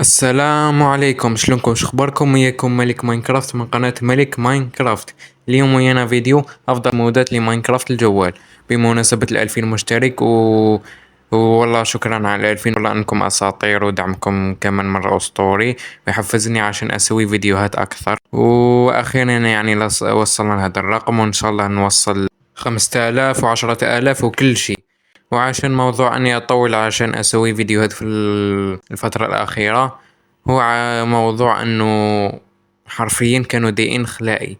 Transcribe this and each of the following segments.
السلام عليكم، شلونكم؟ شخباركم؟ وياكم ملك ماينكرافت من قناة ملك ماينكرافت. اليوم ويانا فيديو افضل مودات لماينكرافت الجوال بمناسبة ال2000 مشترك والله شكرا على 2000، والله انكم اساطير ودعمكم كمان مرة اسطوري ويحفزني عشان اسوي فيديوهات اكثر. واخيرا يعني وصلنا لهذا الرقم، وان شاء الله نوصل 5000 و10000 وكل شي. وعشان موضوع اني اطول عشان اسوي فيديوهات في الفترة الاخيرة، هو موضوع انه حرفيا كانوا ضايقين خلائي،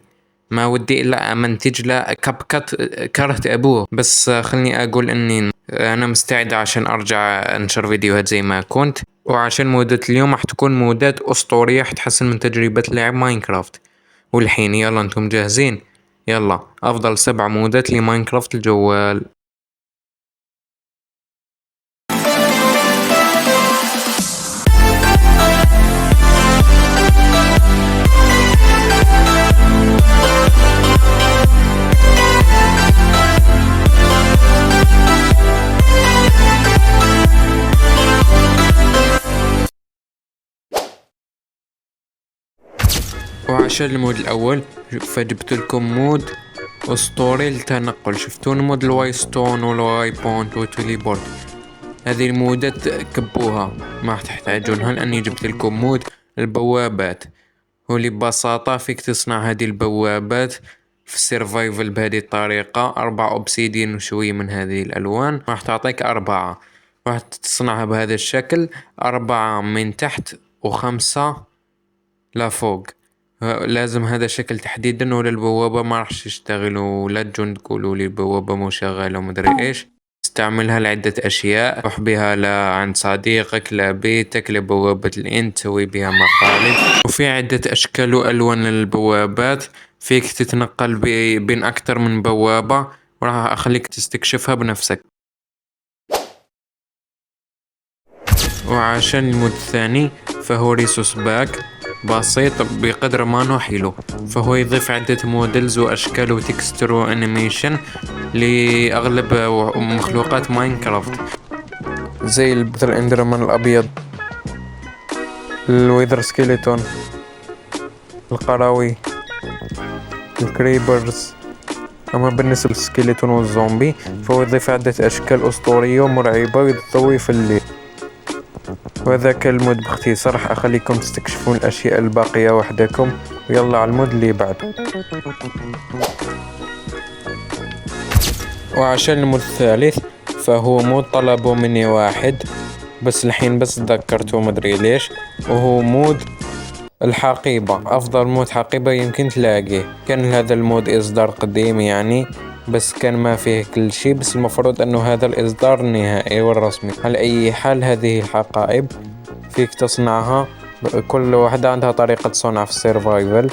ما ودي الا امنتج له كاب كات. كرهت ابوه، بس خلني اقول اني انا مستعد عشان ارجع انشر فيديوهات زي ما كنت. وعشان مودات اليوم راح تكون مودات اسطورية حتحسن من تجربة لعب ماينكرافت. والحين يلا انتم جاهزين؟ يلا افضل 7 مودات لماينكرافت الجوال. وعشان المود الأول فجبت لكم مود أسطوري للتنقل. شفتون مود الواي ستون والواي بونت والتليبورت؟ هذه المودات كبوها، ما راح تحتاجونها لأني جبت لكم مود البوابات. واللي ببساطة فيك تصنع هذه البوابات في السيرفايفل بهذه الطريقة. 4 أوبسيديان وشوية من هذه الألوان راح تعطيك 4. راح تصنعها بهذا الشكل، 4 من تحت و5 لفوق. لازم هذا الشكل تحديدا ولا البوابة ما راح تشتغل، ولا تجون تقولوا لي البوابة مو شغالة ومدري ايش. استعملها لعدة اشياء، روح بها لعند صديقك، لبيتك، لبوابة الانت، تسوي بها مقالب. وفي عدة اشكال والوان للبوابات، فيك تتنقل بين اكثر من بوابة، وراح اخليك تستكشفها بنفسك. وعشان المود الثاني فهو ريسوس باك، بسيط بقدر ما انه حلو. فهو يضيف عدة موديلز واشكال وتكستر وانيميشن لاغلب مخلوقات ماينكرافت، زي مثل الاندرمان الابيض، الويذر سكيلتون، القراوي، الكريبرز. اما بالنسبة للسكيلتون والزومبي فهو يضيف عدة اشكال اسطورية ومرعبة ويضوي في الليل. وذاك المود باختصار، راح اخليكم تستكشفون الاشياء الباقية وحدكم. ويلا على المود اللي بعد. وعشان المود الثالث فهو مود طلبوا مني واحد، بس الحين بس تذكرته مدري ليش، وهو مود الحقيبة. افضل مود حقيبة يمكن تلاقيه. كان هذا المود اصدار قديم يعني، بس كان ما فيه كل شيء، بس المفروض انه هذا الاصدار النهائي والرسمي. على اي حال هذه الحقائب فيك تصنعها، كل واحدة عندها طريقة صنع في السيرفايفل.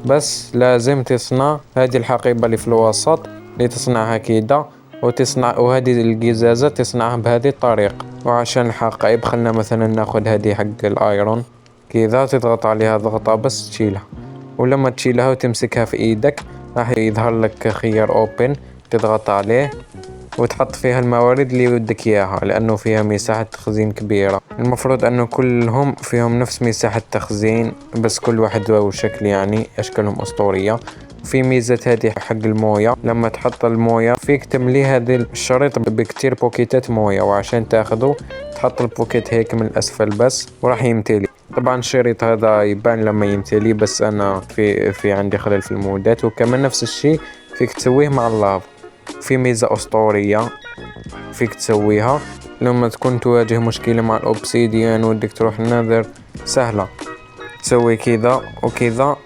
بس لازم تصنع هذه الحقيبة اللي في الوسط، اللي تصنعها كده، وهذه القزازة تصنعها بهذه الطريقة. وعشان الحقائب خلنا مثلا ناخد هذه حق الايرون كذا، تضغط عليها ضغطة بس تشيلها. ولما تشيلها وتمسكها في ايدك راح يظهر لك خيار اوبن، تضغط عليه وتحط فيها الموارد اللي ودك اياها، لانه فيها مساحة تخزين كبيرة. المفروض انه كلهم فيهم نفس مساحة تخزين، بس كل واحد وشكل يعني اشكالهم اسطورية. في ميزة هذه حق الموية، لما تحط الموية فيك تملي هذه الشريط بكتير بوكيتات موية، وعشان تاخذه تحط البوكيت هيك من الاسفل بس وراح يمتلي. طبعا الشريط هذا يبان لما يمتلي، بس انا في عندي خلل في المودات. وكمان نفس الشيء فيك تسويه مع اللاف. في ميزة اسطورية فيك تسويها لما تكون تواجه مشكلة مع الاوبسيديان ودك تروح النذر، سهلة. تسوي كذا وكذا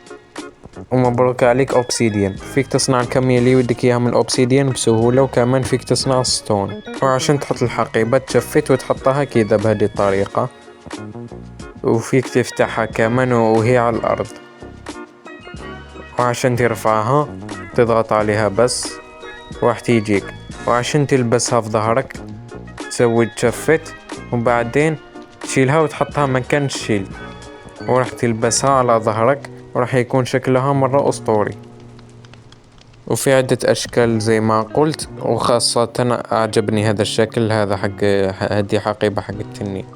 ومبروك عليك اوبسيديان. فيك تصنع الكمية اللي ودك اياها من الاوبسيديان بسهولة، وكمان فيك تصنع ستون. وعشان تحط الحقيبة تشفت وتحطها كذا بهذه الطريقة، وفيك تفتحها كمان وهي على الارض. وعشان ترفعها تضغط عليها بس وراح تيجيك. وعشان تلبسها في ظهرك تسوي تشفت، وبعدين تشيلها وتحطها مكان الشيل، وراح تلبسها على ظهرك وراح يكون شكلها مرة اسطوري. وفي عدة أشكال زي ما قلت، وخاصة أعجبني هذا الشكل، هذا حق هذه حقيبة حق التنين.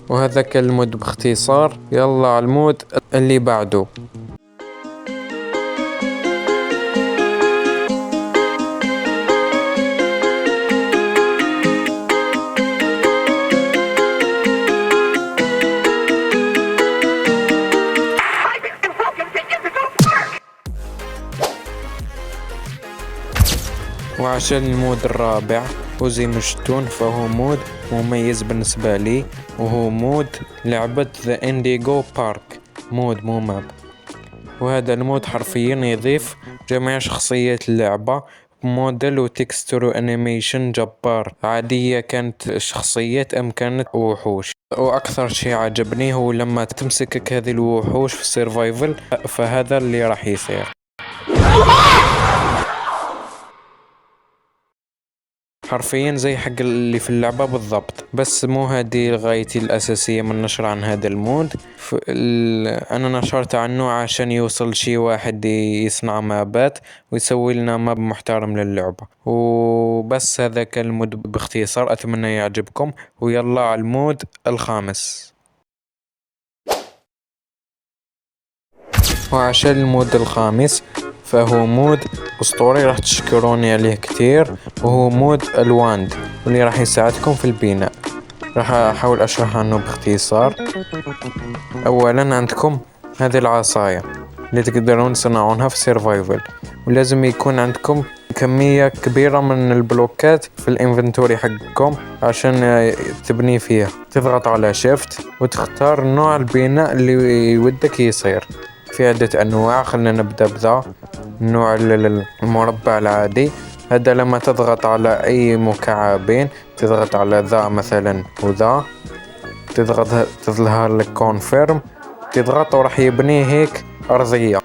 وهذا كالمود باختصار. يلا على المود اللي بعده. وعشان المود الرابع وزي ما شفتون فهو مود مميز بالنسبة لي، وهو مود لعبة The Indigo Park، مود مو ماب. وهذا المود حرفيا يضيف جميع شخصيات اللعبة بموديل وتكستور وانيميشن جبار. عادية كانت شخصيات ام كانت وحوش. واكثر شيء عجبني هو لما تمسكك هذه الوحوش في السيرفايفل، فهذا اللي راح يصير. حرفيا زي حق اللي في اللعبة بالضبط. بس مو هذه غايتي الأساسية من نشر عن هذا المود. أنا نشرت عنه عشان يوصل شي واحد يصنع مابات ويسوي لنا ماب محترم للعبة. وبس هذا كان المود باختصار، أتمنى يعجبكم. ويلا على المود الخامس. وعشان المود الخامس فهو مود أسطوري راح تشكروني عليه كتير، وهو مود الواند واللي راح يساعدكم في البناء. راح أحاول أشرح عنه باختصار. أولا عندكم هذه العصاية اللي تقدرون تصنعونها في سيرفايفل، ولازم يكون عندكم كمية كبيرة من البلوكات في الانفنتوري حقكم عشان تبني فيها. تضغط على شيفت وتختار نوع البناء اللي ودك يصير. في عدة أنواع، خلنا نبدأ بذا النوع المربع العادي. هذا لما تضغط على أي مكعبين، تضغط على ذا مثلا وذا، تظهر لك كونفيرم، تضغط وراح يبني هيك أرضية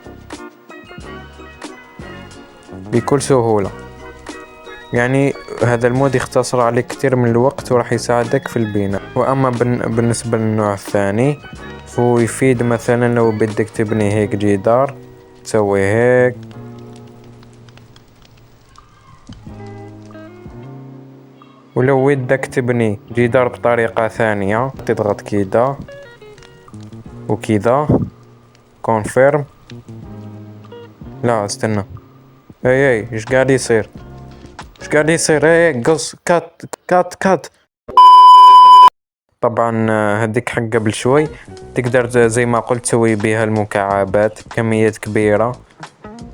بكل سهولة. يعني هذا المود يختصر عليك كتير من الوقت وراح يساعدك في البناء. وأما بالنسبة للنوع الثاني فهو يفيد مثلا لو بدك تبني هيك جدار، تسوي هيك ولو ودك تبني جدار بطريقة ثانية تضغط كذا وكذا كونفيرم. لا استنى، اي ايش قاعد يصير؟ ايش قاعد يصير؟ اي قص كات. طبعا هديك حق قبل شوي تقدر زي ما قلت تسوي بها المكعبات كميات كبيرة.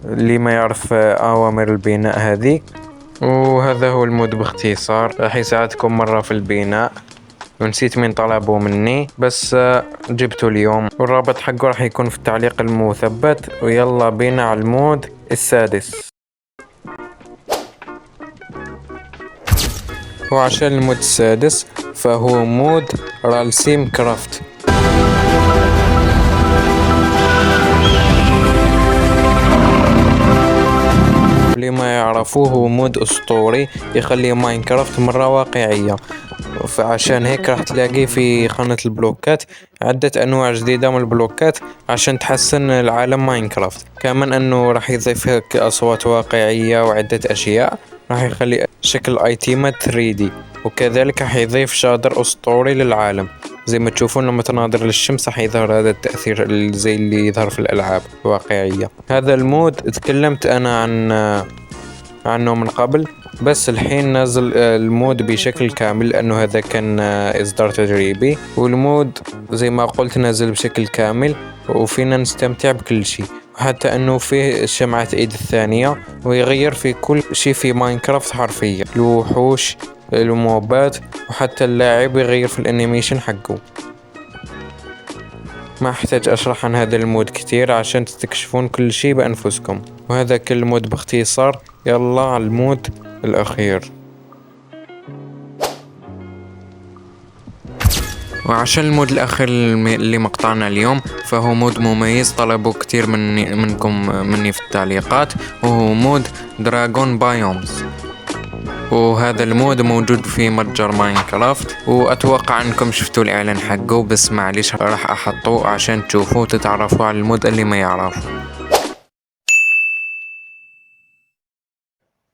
اللي ما يعرف أوامر البناء هذه. وهذا هو المود باختصار، راح يساعدكم مرة في البناء. ونسيت مين طلبوا مني بس جبته اليوم، والرابط حقه راح يكون في التعليق المثبت. ويلا بينا على المود السادس. وعشان المود السادس فهو مود رالسيم كرافت. اللي ما يعرفوه هو مود أسطوري يخلي ماينكرافت مرة واقعية. فعشان هيك راح تلاقي في خانة البلوكات عدة أنواع جديدة من البلوكات عشان تحسن العالم ماينكرافت. كمان أنه راح يضيف هيك أصوات واقعية وعدة أشياء. راح يخلي شكل ايتيمات 3D، وكذلك راح يضيف شادر أسطوري للعالم. زي ما تشوفون لما تناظر للشمس راح يظهر هذا التأثير زي اللي يظهر في الألعاب الواقعية. هذا المود تكلمت أنا عنه من قبل، بس الحين نازل المود بشكل كامل لأنه هذا كان إصدار تجريبي. والمود زي ما قلت نازل بشكل كامل وفينا نستمتع بكل شيء، حتى أنه فيه شمعة إيد الثانية ويغير في كل شيء في ماينكرافت حرفيا. الوحوش، الموبات، وحتى اللاعب يغير في الانيميشن حقه. ما احتاج اشرح عن هذا المود كتير عشان تستكشفون كل شيء بانفسكم. وهذا كل مود باختصار. يلا على المود الاخير. وعشان المود الاخير اللي مقطعنا اليوم فهو مود مميز طلبوا كتير مني في التعليقات، وهو مود دراغون بايومز. وهذا المود موجود في متجر ماينكرافت، واتوقع انكم شفتوا الاعلان حقه، بس معليش راح احطه عشان تشوفوا وتتعرفوا على المود اللي ما يعرف.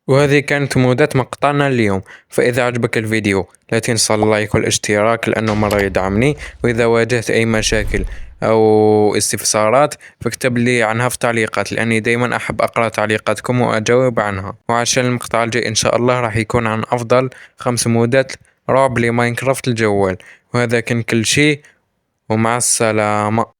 وهذه كانت مودات مقطعنا اليوم. فإذا عجبك الفيديو لا تنسى اللايك والاشتراك لأنه مرة يدعمني، وإذا واجهت أي مشاكل أو استفسارات فاكتب لي عنها في التعليقات، لأني دايما أحب أقرأ تعليقاتكم وأجاوب عنها. وعشان المقطع الجاي إن شاء الله راح يكون عن أفضل 5 مودات رعب لماينكرافت الجوال. وهذا كان كل شي، ومع السلامة.